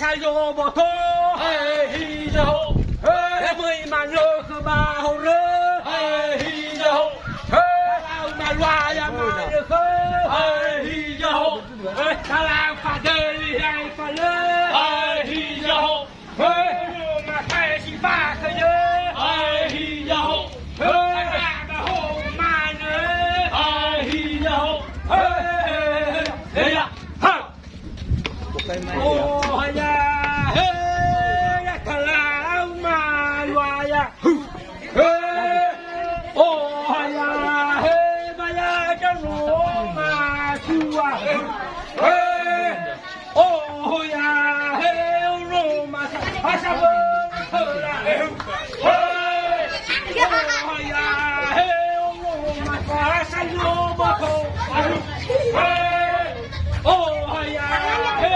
Sa yo bo to hi yo he mười mà lơ khơ ba hồ rơ hi yo lao mà loa ya mà lơ khơ hi yo ta lao phà đơ li hai phà lơ hi yo mà khai si pha khơ yo hi yo ta mà hồ mà nơ hi yo ya ha oh ya hey ya kalau malu ya oh ya hey baya jangan macua oh ya hey Roma asal berhala oh ya hey Roma asal berhala oh ya hey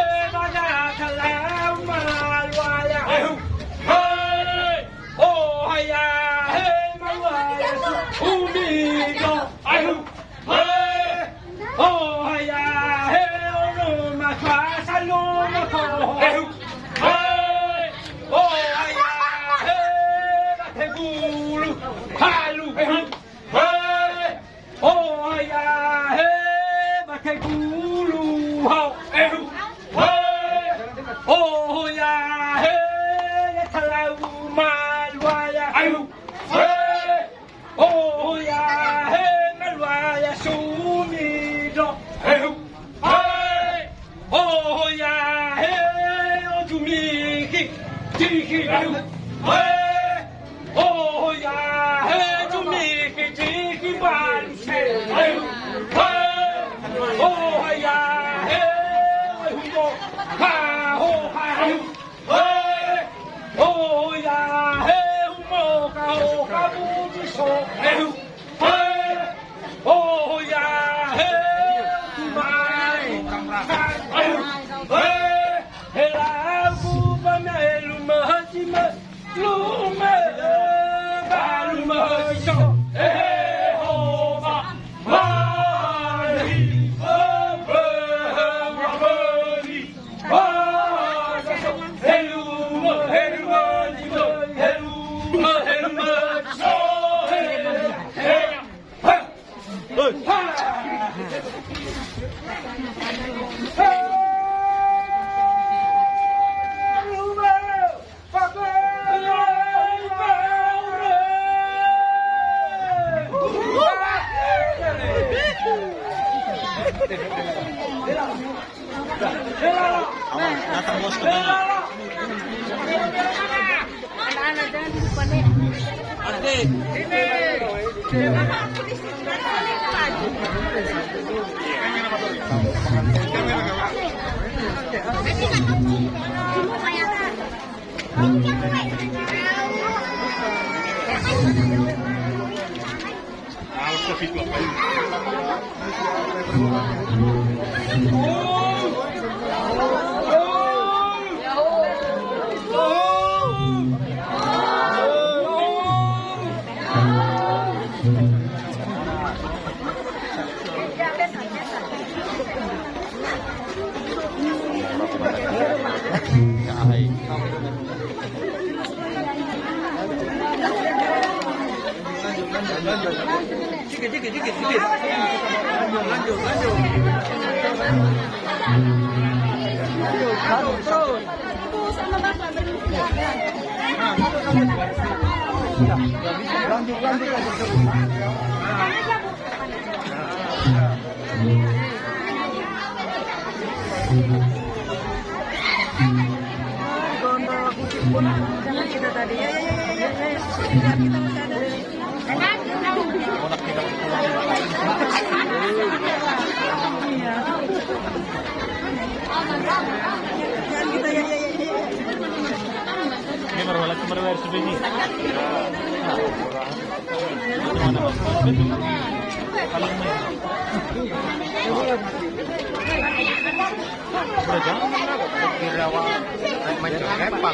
Kita tadi ya kita masih ada. Ini marwala marwala sudah ini. Kalau